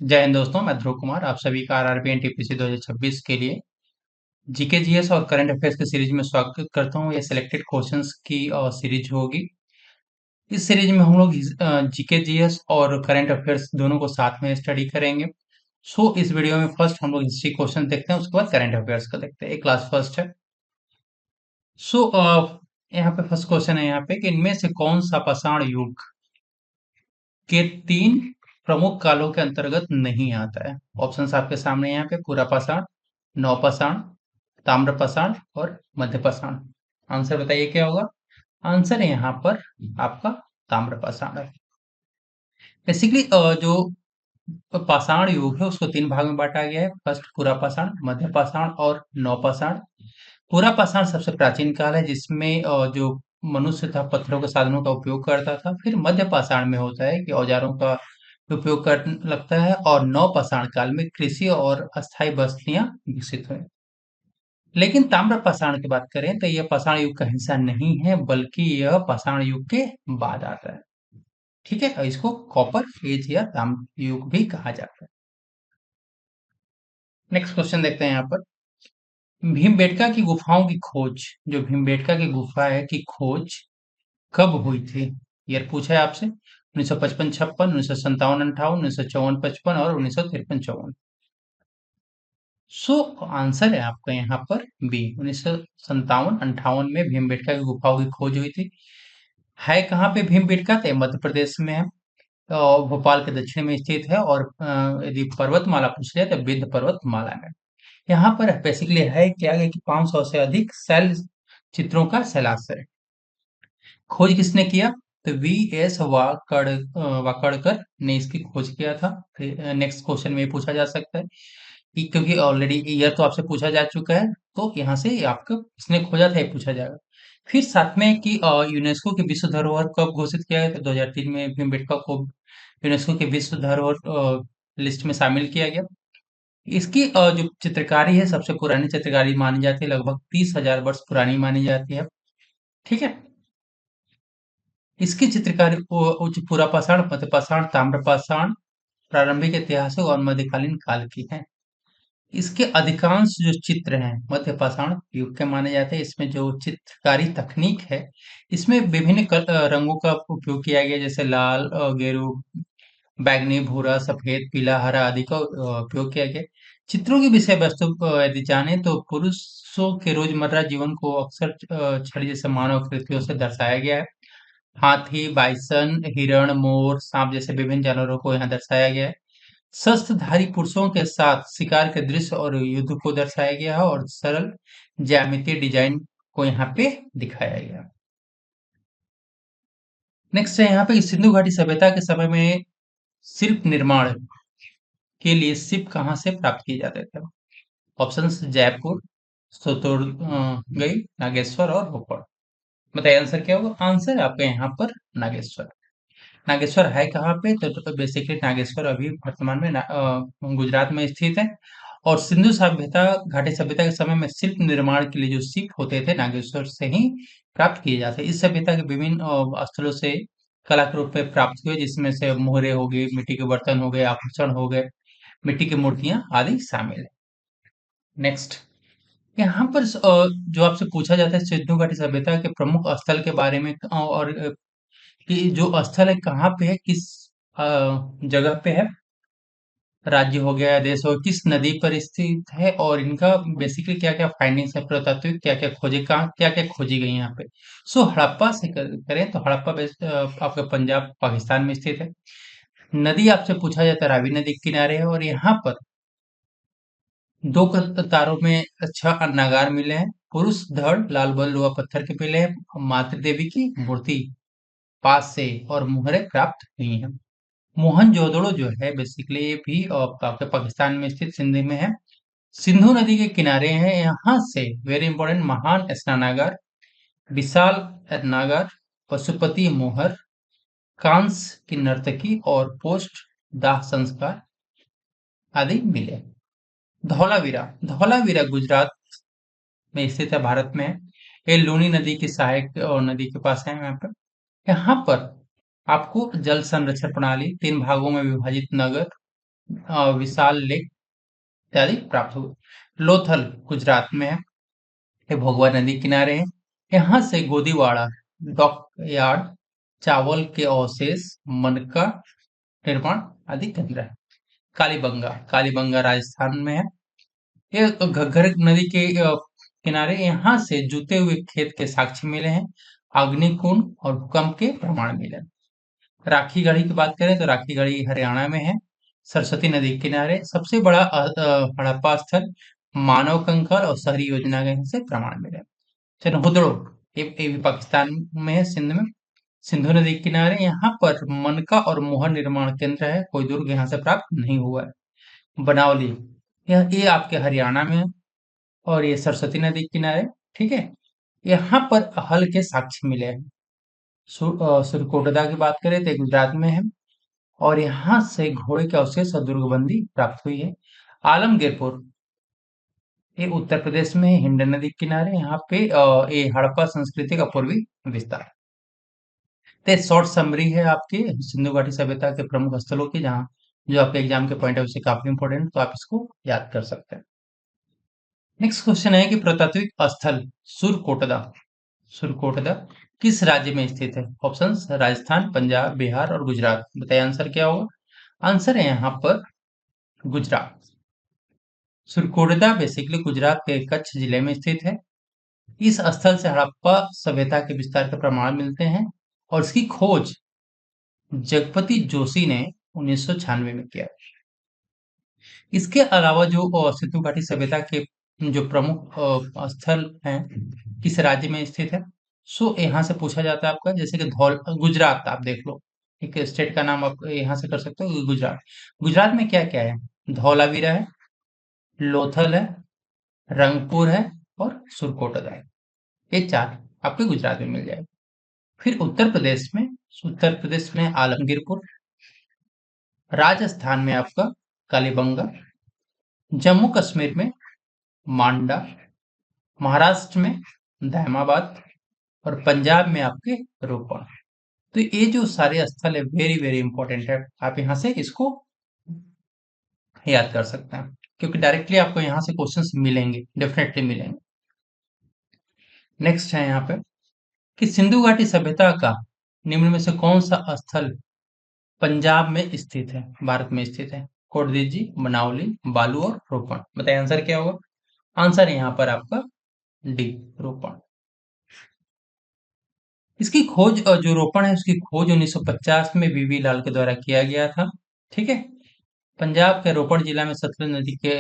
जय हिंद दोस्तों, मैं ध्रुव कुमार आप सभी का आरआरबी एनटीपीसी 2026 के लिए जीके जीएस और करंट अफेयर्स की सीरीज में स्वागत करता हूं। ये सिलेक्टेड क्वेश्चंस की सीरीज होगी। इस सीरीज में हम लोग जीके जीएस और करंट अफेयर्स दोनों को साथ में स्टडी करेंगे। इस वीडियो में फर्स्ट हम लोग हिस्ट्री क्वेश्चन देखते हैं, उसके बाद करंट अफेयर्स का देखते हैं। एक क्लास फर्स्ट है। सो यहाँ पे फर्स्ट क्वेश्चन है यहाँ पे कि इनमें से कौन सा पाषाण युग के 3 प्रमुख कालों के अंतर्गत नहीं आता है। ऑप्शंस आपके सामने यहाँ पे पूरा पाषाण, नवपाषाण, ताम्रपाषाण और मध्यपाषाण। आंसर बताइए क्या होगा। आंसर है यहाँ पर आपका ताम्रपाषाण है। बेसिकली जो पाषाण युग है उसको 3 भाग में बांटा गया है। फर्स्ट पूरा पाषाण, मध्य पाषाण और नवपाषाण। पूरा पाषाण सबसे प्राचीन काल है जिसमें जो मनुष्य था पत्थरों के साधनों का उपयोग करता था। फिर मध्य पाषाण में होता है कि औजारों का उपयोग करने लगता है, और नवपाषाण काल में कृषि और अस्थायी बस्तियां विकसित हुई। लेकिन ताम्र पाषाण की बात करें तो यह पाषाण युग का हिस्सा नहीं है, बल्कि यह पाषाण युग के बाद आता है। ठीक है, और इसको कॉपर एज या ताम्र युग भी कहा जाता है। नेक्स्ट क्वेश्चन देखते हैं यहाँ पर। भीमबेटका की गुफाओं की खोज, जो भीमबेटका की गुफा है की खोज कब हुई थी? ये पूछा है आपसे। 1955 56, 1957 58, 1954 55 और 1953 54। आंसर है आपका यहाँ पर बी, 1957 58 में भीमबेटका की गुफाओं की खोज हुई थी। है कहाँ पे भीमबेटका? तो ये मध्य प्रदेश में है, भोपाल के दक्षिण में स्थित है। और यदि पर्वतमाला पूछ लिया तो विंध्य पर्वतमाला में। यहाँ पर बेसिकली है क्या है कि 500 से अधिक शैल चित्रों का शैलाश्रय है। खोज किसने किया? तो वी एस वाकड़कर ने इसकी खोज किया था। नेक्स्ट क्वेश्चन में ये पूछा जा सकता है कि क्योंकि ऑलरेडी ईयर तो आपसे पूछा जा चुका है, तो यहाँ से आपको किसने खोजा था ये पूछा जाएगा। फिर साथ में कि यूनेस्को की विश्व धरोहर कब घोषित किया गया था? 2003 में भीमबेटका को यूनेस्को के विश्व धरोहर लिस्ट में शामिल किया गया। इसकी जो चित्रकारी है सबसे पुरानी चित्रकारी मानी जाती है, लगभग 30,000 वर्ष पुरानी मानी जाती है। ठीक है, इसकी चित्रकारी उच्च पूरा पाषाण, मध्य पाषाण, ताम्र पाषाण, प्रारंभिक ऐतिहासिक और मध्यकालीन काल की है। इसके अधिकांश जो चित्र हैं मध्य पाषाण युग के माने जाते हैं। इसमें जो चित्रकारी तकनीक है, इसमें विभिन्न रंगों का उपयोग किया गया, जैसे लाल, गेरू, बैंगनी, भूरा, सफेद, पीला, हरा आदि का उपयोग किया गया। चित्रों की विषय वस्तु यदि जाने तो पुरुषों के रोजमर्रा जीवन को अक्सर छड़ी जैसे मानव कृतियों से दर्शाया गया है। हाथी, बाइसन, हिरण, मोर, सांप जैसे विभिन्न जानवरों को यहाँ दर्शाया गया है। शस्त्रधारी पुरुषों के साथ शिकार के दृश्य और युद्ध को दर्शाया गया है, और सरल ज्यामितीय डिजाइन को यहाँ पे दिखाया गया है। नेक्स्ट है यहाँ पे सिंधु घाटी सभ्यता के समय में शिल्प निर्माण के लिए शिप कहाँ से प्राप्त किए जाते थे? ऑप्शंस जयपुर, गई, नागेश्वर और भोपाल। बताइए आंसर क्या होगा। आंसर है आपका यहाँ पर नागेश्वर। नागेश्वर है कहाँ पे? तो बेसिकली नागेश्वर अभी वर्तमान में गुजरात में स्थित है। और सिंधु सभ्यता घाटी सभ्यता के समय में शिल्प निर्माण के लिए जो शिप होते थे नागेश्वर से ही प्राप्त किए जाते। इस सभ्यता के विभिन्न स्थलों से कला के रूप में प्राप्त हुए, जिसमें से मोहरे हो गए, मिट्टी के बर्तन हो गए, आभूषण हो गए, मिट्टी की मूर्तियां आदि शामिल है। नेक्स्ट यहाँ पर जो आपसे पूछा जाता है सिंधु घाटी सभ्यता के प्रमुख स्थल के बारे में, और कि जो स्थल है कहाँ पे है, किस अ, जगह पे है, राज्य हो गया, देश हो, किस नदी पर स्थित है, और इनका बेसिकली क्या क्या फाइंडिंग्स है, पुरातात्विक क्या क्या खोजे, कहाँ क्या क्या खोजी गई यहाँ पे। हड़प्पा से करें तो हड़प्पा आपका पंजाब पाकिस्तान में स्थित है। नदी आपसे पूछा जाता है रावी नदी के किनारे है, और यहाँ पर दो तारों में छह नगार मिले हैं। पुरुष धड़ लाल बल लोहा पत्थर के मिले हैं। मातृ देवी की मूर्ति पास से और मुहरें प्राप्त हुई हैं। मोहनजोदड़ो जो है बेसिकली ये भी आपके पाकिस्तान में स्थित सिंध में है। सिंधु नदी के किनारे है। यहाँ से वेरी इंपॉर्टेंट महान स्नानागार, विशाल रत्नागार, पशुपति मोहर, कांस की नर्तकी और पोस्ट दाह संस्कार आदि मिले। धौलावीरा, धौलावीरा गुजरात में स्थित है, भारत में है। ये लूनी नदी की सहायक और नदी के पास है। यहाँ पर आपको जल संरक्षण प्रणाली, 3 भागों में विभाजित नगर, विशाल लेक इत्यादि प्राप्त हुए। लोथल गुजरात में है, ये भोगवा नदी किनारे है। यहाँ से गोदीवाड़ा डॉक यार्ड, चावल के अवशेष, मनका निर्माण आदि केंद्र है। कालीबंगा, कालीबंगा राजस्थान में है। ये घग्गर नदी के किनारे, यहाँ से जूते हुए खेत के साक्ष्य मिले हैं। अग्निकुंड और भूकंप के प्रमाण मिले हैं। राखी गढ़ी की बात करें तो राखी गढ़ी हरियाणा में है, सरस्वती नदी के किनारे। सबसे बड़ा हड़प्पा स्थल मानव कंकाल और शहरी योजना के से प्रमाण मिले। चनहुदड़ो, ये भी पाकिस्तान में है, सिंध में, सिंधु नदी के किनारे। यहाँ पर मनका और मोहर निर्माण केंद्र है, कोई दुर्ग यहाँ से प्राप्त नहीं हुआ है। बनावली, ये आपके हरियाणा में है और ये सरस्वती नदी के किनारे, ठीक है। यहाँ पर हल के साक्ष्य मिले हैं। सुरकोटदा की बात करें तो ये गुजरात में है और यहाँ से घोड़े के अवशेष और दुर्गबंदी प्राप्त हुई है। आलमगीरपुर, ये उत्तर प्रदेश में है, हिंड नदी के किनारे। यहाँ पे ये हड़प्पा संस्कृति का पूर्वी विस्तार। तो शॉर्ट समरी है आपकी सिंधु घाटी सभ्यता के प्रमुख स्थलों की, जहाँ जो आपके एग्जाम के पॉइंट ऑफ व्यू से काफी इंपॉर्टेंट, तो आप इसको याद कर सकते हैं। नेक्स्ट क्वेश्चन है कि पुरातात्विक स्थल सुरकोटदा, सुरकोटदा किस राज्य में स्थित है? ऑप्शंस राजस्थान, पंजाब, बिहार और गुजरात। बताइए आंसर क्या होगा। आंसर है यहाँ पर गुजरात। सुरकोटदा बेसिकली गुजरात के कच्छ जिले में स्थित है। इस स्थल से हड़प्पा सभ्यता के विस्तार के प्रमाण मिलते हैं और इसकी खोज जगपति जोशी ने 1996 में किया। इसके अलावा जो सिंधु घाटी सभ्यता के जो प्रमुख स्थल हैं, किस राज्य में स्थित है, सो यहाँ से पूछा जाता है आपका, जैसे कि धौल, गुजरात आप देख लो, एक स्टेट का नाम आप यहाँ से कर सकते हो, गुजरात। गुजरात में क्या क्या है? धौलावीरा है, लोथल है, रंगपुर है और सुरकोटदा है। ये चार आपके गुजरात में मिल जाएगा। फिर उत्तर प्रदेश में आलमगीरपुर, राजस्थान में आपका कालीबंगा, जम्मू कश्मीर में मांडा, महाराष्ट्र में दहमाबाद और पंजाब में आपके रोपड़। तो ये जो सारे स्थल है वेरी वेरी इंपॉर्टेंट है, आप यहाँ से इसको याद कर सकते हैं क्योंकि डायरेक्टली आपको यहाँ से क्वेश्चंस मिलेंगे, डेफिनेटली मिलेंगे। नेक्स्ट है यहाँ पे कि सिंधु घाटी सभ्यता का निम्न में से कौन सा स्थल पंजाब में स्थित है, भारत में स्थित है? कोड दीजिए, मनावली, बालू और रोपण। बताइए आंसर क्या होगा। आंसर है यहाँ पर आपका डी, रोपण। इसकी खोज जो रोपण है उसकी खोज 1950 में बीबी लाल के द्वारा किया गया था, ठीक है। पंजाब के रोपड़ जिला में सतलुज नदी के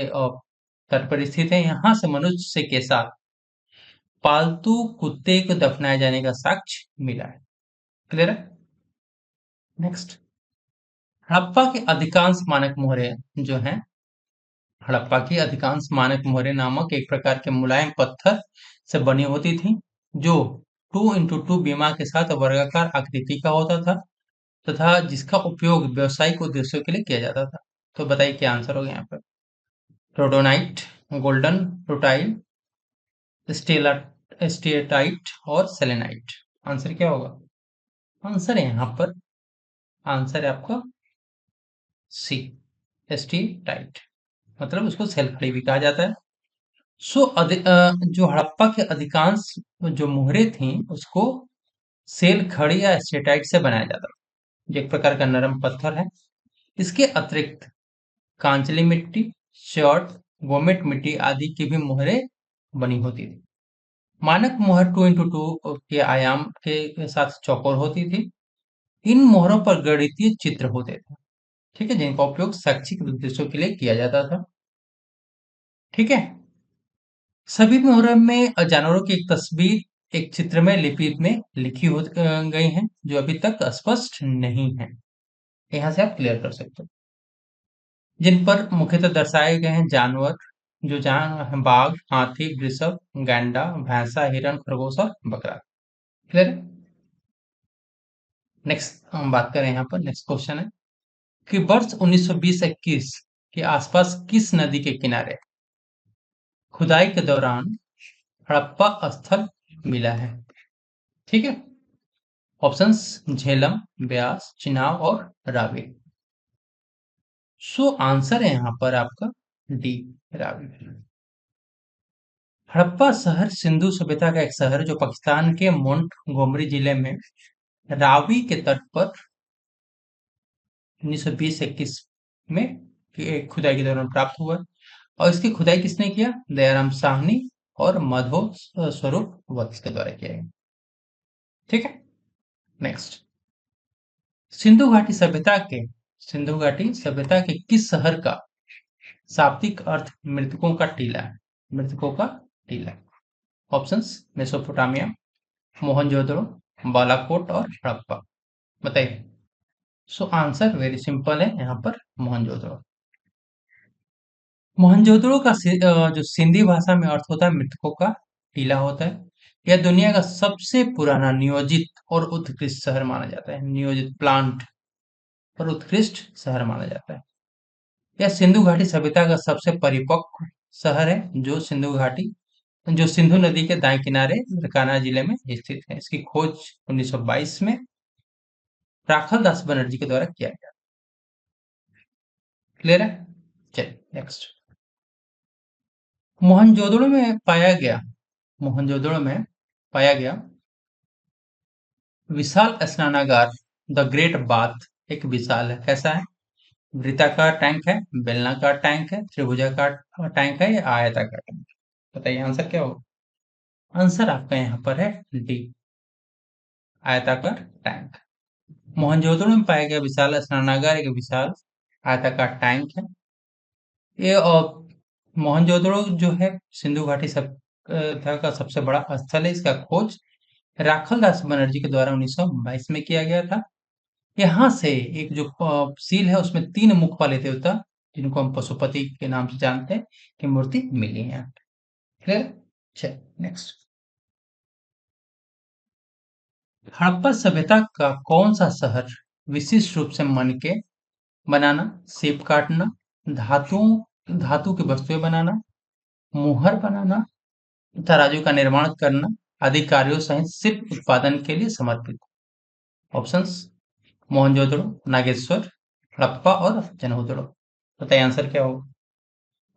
तट पर स्थित है। यहाँ से मनुष्य के साथ पालतू कुत्ते को दफनाए जाने का साक्ष्य मिला है। क्लियर है। नेक्स्ट, हड़प्पा के अधिकांश मानक मोहरे जो हैं, हड़प्पा की अधिकांश मानक मोहरे नामक एक प्रकार के मुलायम पत्थर से बनी होती थी, जो 2x2 बीमा के साथ वर्गाकार आकृति का होता था तथा जिसका उपयोग व्यावसायिक उद्देश्यों के लिए किया जाता था। तो बताइए क्या आंसर होगा यहाँ पर। रोडोनाइट, गोल्डन रुटाइल, स्टेला स्टेटाइट और सेलेनाइट। आंसर क्या होगा। आंसर है यहाँ पर, आंसर है आपका सी, स्टेटाइट, मतलब उसको सेल खड़ी भी कहा जाता है। जो हड़प्पा के अधिकांश जो मोहरे थी उसको सेल खड़ी या स्टेटाइट से बनाया जाता था, जो एक प्रकार का नरम पत्थर है। इसके अतिरिक्त कांचली मिट्टी, शॉर्ट, वोमिट मिट्टी आदि की भी मोहरे बनी होती थी। मानक मोहर 2x2 के आयाम के साथ चौकोर होती थी। इन मोहरों पर गणितीय चित्र होते थे, ठीक है, जिनका उपयोग शैक्षिक उद्देश्यों के लिए किया जाता था, ठीक है। सभी मोहरों में जानवरों की एक तस्वीर एक चित्र में लिपि में लिखी हो गई है, जो अभी तक स्पष्ट नहीं है। यहाँ से आप क्लियर कर सकते हो। जिन पर मुख्यतः दर्शाए गए हैं जानवर, जो जहाँ बाघ, हाथी, वृषभ, गैंडा, भैंसा, हिरण, खरगोश और बकरा। क्लियर। नेक्स्ट हम बात करें यहाँ पर, नेक्स्ट क्वेश्चन है कि वर्ष 1920-21 के आसपास किस नदी के किनारे खुदाई के दौरान हड़प्पा स्थल मिला है? ठीक है। ऑप्शंस झेलम, ब्यास, चिनाब और रावी। सो आंसर है यहाँ पर आपका डी, रावी। हड़प्पा शहर सिंधु सभ्यता का एक शहर जो पाकिस्तान के मोंटगोमरी जिले में रावी के तट पर 1920-21 में खुदाई के दौरान प्राप्त हुआ। और इसकी खुदाई किसने किया? दयाराम साहनी और माधव स्वरूप वत्स के द्वारा किया गया। ठीक है, नेक्स्ट। सिंधु घाटी सभ्यता के किस शहर का शाब्दिक अर्थ मृतकों का टीला है? मृतकों का टीला। ऑप्शंस: मेसोपोटामिया, मोहनजोदड़ो, बालाकोट और हड़प्पा। बताइए। सो आंसर वेरी सिंपल है यहाँ पर, मोहनजोदड़ो। मोहनजोदड़ो का जो सिंधी भाषा में अर्थ होता है मृतकों का टीला होता है। यह दुनिया का सबसे पुराना नियोजित और उत्कृष्ट शहर माना जाता है। नियोजित प्लांट और उत्कृष्ट शहर माना जाता है। यह सिंधु घाटी सभ्यता का सबसे परिपक्व शहर है, जो सिंधु नदी के दाएं किनारे लरकाना जिले में स्थित है। इसकी खोज 1922 में राखल दास बनर्जी के द्वारा किया गया। क्लियर है? चलिए नेक्स्ट। मोहनजोदड़ो में पाया गया मोहनजोदड़ो में पाया गया विशाल स्नानागार, द ग्रेट बाथ, एक विशाल है। कैसा है? वृत्ताकार टैंक है, बेलनाकार टैंक है, त्रिभुजाकार टैंक है या आयताकार टैंक? बताइए आंसर क्या होगा? आंसर आपका यहाँ पर है डी, आयताकार टैंक। मोहनजोदड़ो में पाया गया विशाल स्नानागार एक विशाल आयताकार टैंक है। ये मोहनजोदड़ो जो है सिंधु घाटी सभ्यता का सबसे बड़ा स्थल है। इसका खोज राखल दास बनर्जी के द्वारा 1922 में किया गया था। यहाँ से एक जो सील है उसमें 3 मुख वाले देवता, जिनको हम पशुपति के नाम से जानते हैं, की मूर्ति मिली है। क्लियर? चलिए नेक्स्ट। हड़प्पा सभ्यता का कौन सा शहर विशिष्ट रूप से मनके बनाना, सेब काटना, धातु की वस्तुएं बनाना, मुहर बनाना, तराजू का निर्माण करना आदि कार्यों सहित शिल्प उत्पादन के लिए समर्पित? ऑप्शंस: मोहनजोदड़ो, नागेश्वर, हड़प्पा और जनहुदड़ो। बताइए आंसर क्या होगा?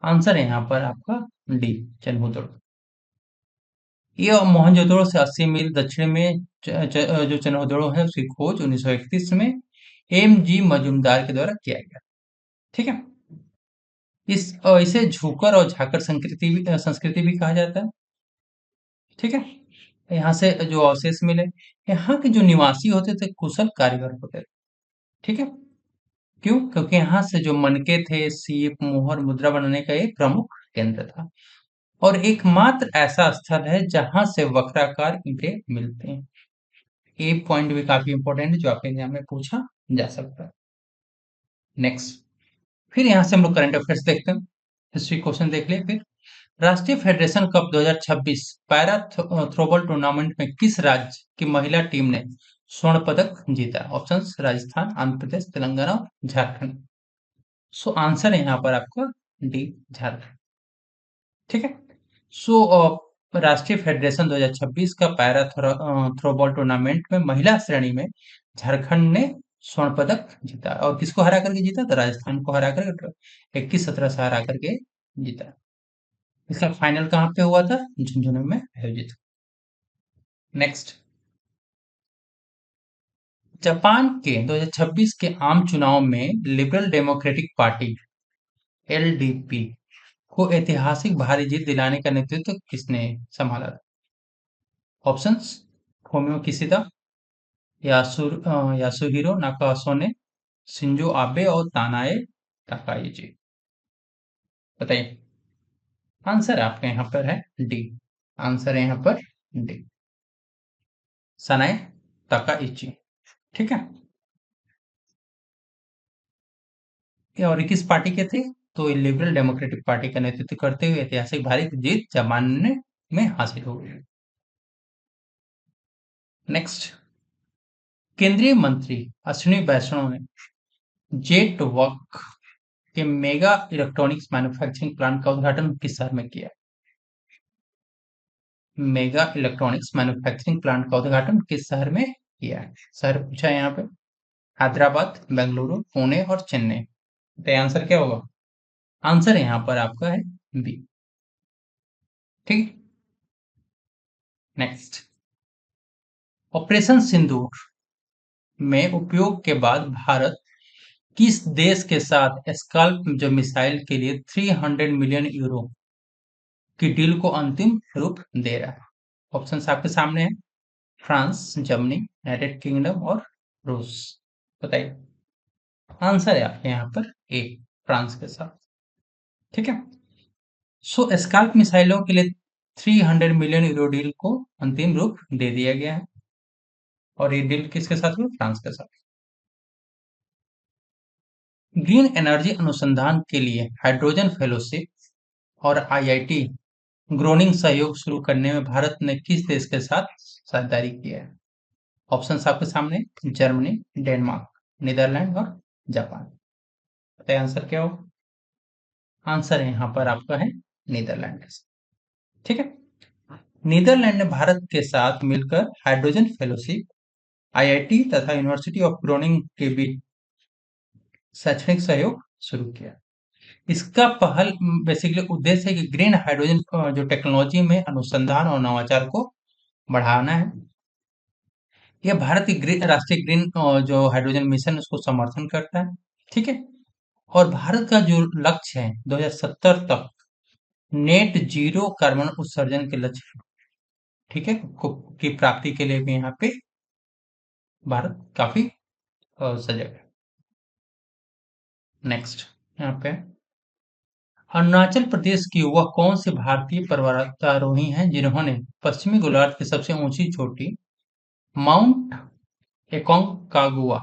आंसर है यहाँ पर आपका डी, जनहुदड़ो। ये मोहनजोदड़ो से 80 मील दक्षिण में जो जनहुदड़ो है उसकी खोज 1931 में एम जी मजूमदार के द्वारा किया गया। ठीक है, इसे झूकर और झाकर संस्कृति भी कहा जाता है। ठीक है, यहाँ से जो अवशेष मिले, यहाँ के जो निवासी होते थे कुशल कारीगर होते थे। ठीक है, क्यों? क्योंकि यहाँ से जो मनके थे, सीप, मोहर, मुद्रा बनाने का एक प्रमुख केंद्र था और एकमात्र ऐसा स्थल है जहां से वक्राकार ईंटें मिलते हैं। ये पॉइंट भी काफी इंपॉर्टेंट है जो आपके एग्जाम में पूछा जा सकता है। नेक्स्ट, फिर यहाँ से हम लोग करंट अफेयर्स देखते हैं। हिस्ट्री क्वेश्चन देख लिए। फिर राष्ट्रीय federation cup 2026 para throwball tournament में किस राज्य की महिला टीम ने स्वर्ण पदक जीता? ऑप्शंस: राजस्थान, आंध्र प्रदेश, तेलंगाना और झारखंड। सो आंसर है यहाँ पर आपका डी, झारखंड। ठीक है, सो राष्ट्रीय फेडरेशन 2026 का पैरा थ्रोबॉल टूर्नामेंट में महिला श्रेणी में झारखंड ने स्वर्ण पदक जीता। और किसको हरा करके जीता? तो राजस्थान को हरा करके 21-17 से हरा करके जीता। इसका फाइनल कहाँ पे हुआ था? झुंझुनू में आयोजित। नेक्स्ट, जापान के 2026 के आम चुनाव में लिबरल डेमोक्रेटिक पार्टी एलडीपी को ऐतिहासिक भारी जीत दिलाने का नेतृत्व किसने संभाला था? Options: Fumio Kishida, Yasuhiro Nakasone, Shinzo Abe और तानाए ताकाइची। बताइए आंसर आपके यहाँ पर है डी, आंसर है यहाँ पर डी, सनाए ताकाइची। ठीक है, और ये किस पार्टी के थे? तो ये लिबरल डेमोक्रेटिक पार्टी का नेतृत्व करते हुए ऐतिहासिक भारी जीत जापान में हासिल हो गई। नेक्स्ट, केंद्रीय मंत्री अश्विनी वैष्णव ने जेट वर्क के मेगा इलेक्ट्रॉनिक्स मैन्युफैक्चरिंग प्लांट का उद्घाटन किस शहर में किया? मेगा इलेक्ट्रॉनिक्स मैन्युफैक्चरिंग प्लांट का उद्घाटन किस शहर में किया है? शहर पूछा है यहाँ पे। हैदराबाद, बेंगलुरु, पुणे और चेन्नई। तो आंसर क्या होगा? आंसर यहाँ पर आपका है बी। ठीक। नेक्स्ट, ऑपरेशन सिंदूर में उपयोग के बाद भारत किस देश के साथ स्काल्प जो मिसाइल के लिए 300 मिलियन यूरो की डील को अंतिम रूप दे रहा है? ऑप्शंस आपके सामने है। फ्रांस, जर्मनी, यूनाइटेड किंगडम और रूस। बताइए। आंसर है आपके यहाँ पर ए, फ्रांस के साथ। ठीक है। सो स्काल्प मिसाइलों के लिए 300 मिलियन यूरो डील को अंतिम रूप दे दिया गया है। और ये डील किसके साथ हुई? फ्रांस के साथ। ग्रीन एनर्जी अनुसंधान के लिए हाइड्रोजन फेलोशिप और आईआईटी ग्रोनिंग सहयोग शुरू करने में भारत ने किस देश के साथ साझेदारी की है? ऑप्शंस आपके सामने, जर्मनी, डेनमार्क, नीदरलैंड और जापान। बताइए आंसर क्या हो? आंसर यहाँ पर आपका है नीदरलैंड के साथ। ठीक है। नीदरलैंड ने भारत के साथ मिलकर हाइड्रोजन फेलोशिप, आईआईटी तथा यूनिवर्सिटी ऑफ ग्रोनिंग के बीच शैक्षणिक सहयोग शुरू किया। इसका पहल बेसिकली उद्देश्य है कि ग्रीन हाइड्रोजन जो टेक्नोलॉजी में अनुसंधान और नवाचार को बढ़ाना है। यह भारत की राष्ट्रीय ग्रीन जो हाइड्रोजन मिशन उसको समर्थन करता है। ठीक है। और भारत का जो लक्ष्य है 2070 तक नेट जीरो कार्बन उत्सर्जन के लक्ष्य, ठीक है, की प्राप्ति के लिए भी यहाँ पे भारत काफी सजग है। नेक्स्ट यहाँ पे, अरुणाचल प्रदेश की वह कौन सी भारतीय पर्वतारोही हैं जिन्होंने पश्चिमी गोलार्ध की सबसे ऊंची चोटी माउंट एकोंकागुआ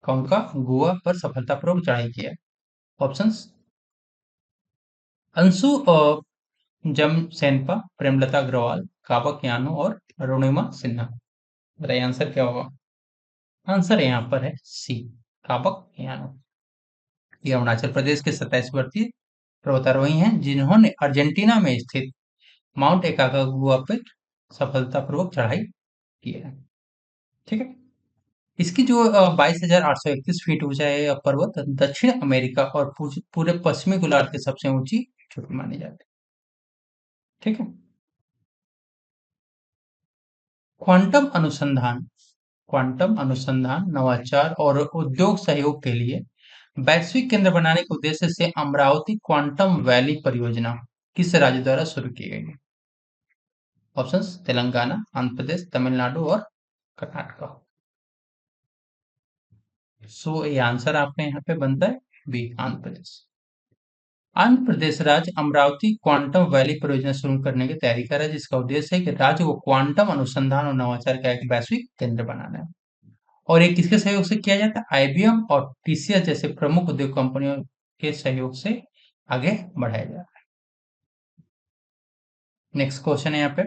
कांकागुआ पर सफलतापूर्वक चढ़ाई की है? ऑप्शंस, अंशु जमसेनपा, प्रेमलता अग्रवाल, काबक यानो और अरुणिमा सिन्हा। बताइए आंसर क्या होगा? आंसर यहाँ पर है सी, काबक यानो। ये अरुणाचल प्रदेश के 27 वर्षीय पर्वतारोही हैं जिन्होंने अर्जेंटीना में स्थित माउंट एकाकागुआ पर सफलतापूर्वक चढ़ाई की है। ठीक है। इसकी जो 22,831 फीट ऊंचाई है पर्वत दक्षिण अमेरिका और पूरे पश्चिमी गोलार्ध की सबसे ऊंची चोटी मानी जाती है। ठीक है। क्वांटम अनुसंधान क्वांटम अनुसंधान, नवाचार और उद्योग सहयोग के लिए वैश्विक केंद्र बनाने के उद्देश्य से अमरावती क्वांटम वैली परियोजना किस राज्य द्वारा शुरू की गई है? ऑप्शंस, तेलंगाना, आंध्र प्रदेश, तमिलनाडु और कर्नाटक। सो ये आंसर आपका यहाँ पे बनता है बी, आंध्र प्रदेश। आंध्र प्रदेश राज्य अमरावती क्वांटम वैली परियोजना शुरू करने की तैयारी कर रहा है, जिसका उद्देश्य है कि राज्य को क्वांटम अनुसंधान और नवाचार का एक वैश्विक केंद्र बनाना है। और ये किसके सहयोग से किया जाता है? आईबीएम और टीसीएस जैसे प्रमुख उद्योग कंपनियों के सहयोग से आगे बढ़ाया जा रहा है। नेक्स्ट क्वेश्चन है यहाँ पे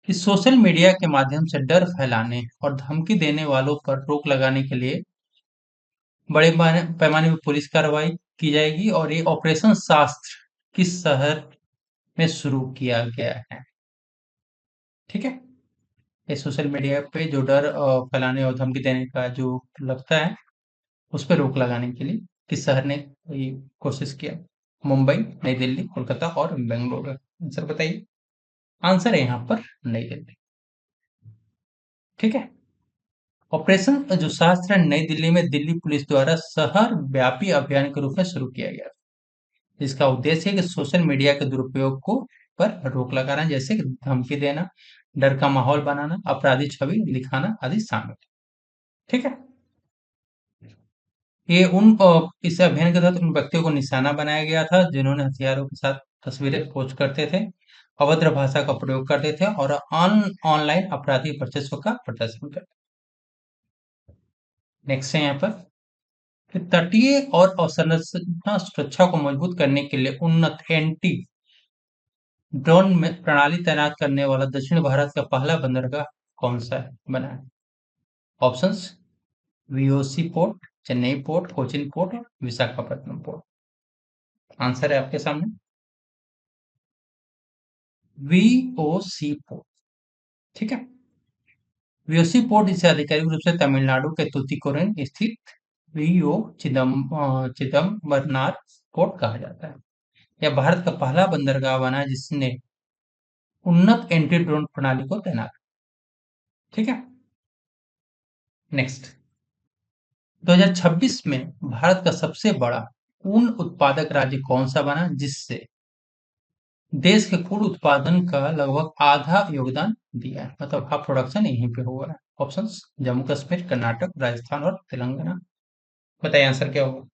कि सोशल मीडिया के माध्यम से डर फैलाने और धमकी देने वालों पर रोक लगाने के लिए बड़े पैमाने पर पुलिस कार्रवाई की जाएगी, और ये ऑपरेशन शास्त्र किस शहर में शुरू किया गया है? ठीक है। ये सोशल मीडिया पे जो डर फैलाने और धमकी देने का जो लगता है उस पर रोक लगाने के लिए किस शहर ने ये कोशिश किया? मुंबई, नई दिल्ली, कोलकाता और बेंगलुरु। आंसर बताइए। आंसर है यहाँ पर नई दिल्ली। ठीक है। ऑपरेशन जो शास्त्र है नई दिल्ली में दिल्ली पुलिस द्वारा शहर व्यापी अभियान के रूप में शुरू किया गया, जिसका उद्देश्य है कि सोशल मीडिया के दुरुपयोग को पर रोक लगाना, जैसे कि धमकी देना, डर का माहौल बनाना, अपराधी छवि दिखाना आदि शामिल है। ठीक है। ये इस अभियान के तहत उन व्यक्तियों को निशाना बनाया गया था जिन्होंने हथियारों के साथ तस्वीरें पोस्ट करते थे, अभद्र भाषा का प्रयोग करते थे और ऑनलाइन आपराधिक वर्चस्व का प्रदर्शन करते। नेक्स्ट है यहाँ पर कि तटीय और अवसंरचना सुरक्षा को मजबूत करने के लिए उन्नत एंटी ड्रोन में प्रणाली तैनात करने वाला दक्षिण भारत का पहला बंदरगाह कौन सा है बना है? Options, VOC port, Chennai port, Cochin port और विशाखापट्टनम पोर्ट। आंसर है आपके सामने वीओसी पोर्ट। ठीक है। वीओसी पोर्ट इसे आधिकारिक रूप से तमिलनाडु के तूतीकोरिन स्थित रियो चिदम्बरनार पोर्ट कहा जाता है। यह भारत का पहला बंदरगाह बना है जिसने उन्नत एंटी ड्रोन प्रणाली को तैनात। ठीक है, नेक्स्ट। 2026 में भारत का सबसे बड़ा ऊन उत्पादक राज्य कौन सा बना जिससे देश के कुल उत्पादन का लगभग आधा योगदान दिया है, मतलब हाफ प्रोडक्शन यहीं पे हुआ है। ऑप्शंस जम्मू कश्मीर, कर्नाटक, राजस्थान और तेलंगाना। बताइए आंसर क्या होगा।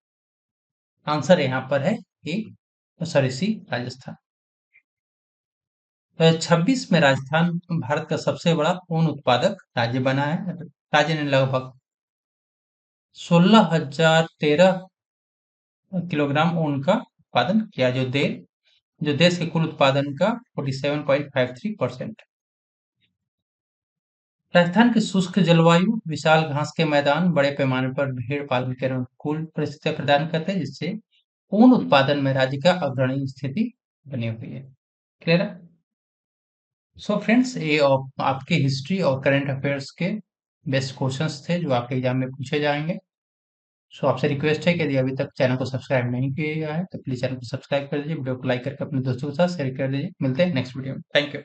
आंसर यहाँ पर है ए, सॉरी सी, राजस्थान। 2026 में राजस्थान भारत का सबसे बड़ा ऊन उत्पादक राज्य बना है। राज्य ने लगभग 16,013 किलोग्राम ऊन का उत्पादन किया, जो देश के कुल उत्पादन का 47.53%। राजस्थान की शुष्क जलवायु, विशाल घास के मैदान, बड़े पैमाने पर भेड़ पालन के अनुकूल परिस्थितियां प्रदान करते हैं, जिससे ऊन उत्पादन में राज्य का अग्रणी स्थिति बनी हुई है। क्लियर है। सो फ्रेंड्स, ये आपके हिस्ट्री और करंट अफेयर्स के बेस्ट क्वेश्चंस थे जो आपके एग्जाम में पूछे जाएंगे। सो आपसे रिक्वेस्ट है कि यदि अभी तक चैनल को सब्सक्राइब नहीं किया है तो प्लीज चैनल को सब्सक्राइब कर दीजिए, वीडियो को लाइक करके अपने दोस्तों के साथ शेयर कर दीजिए। मिलते हैं नेक्स्ट वीडियो में। Thank you.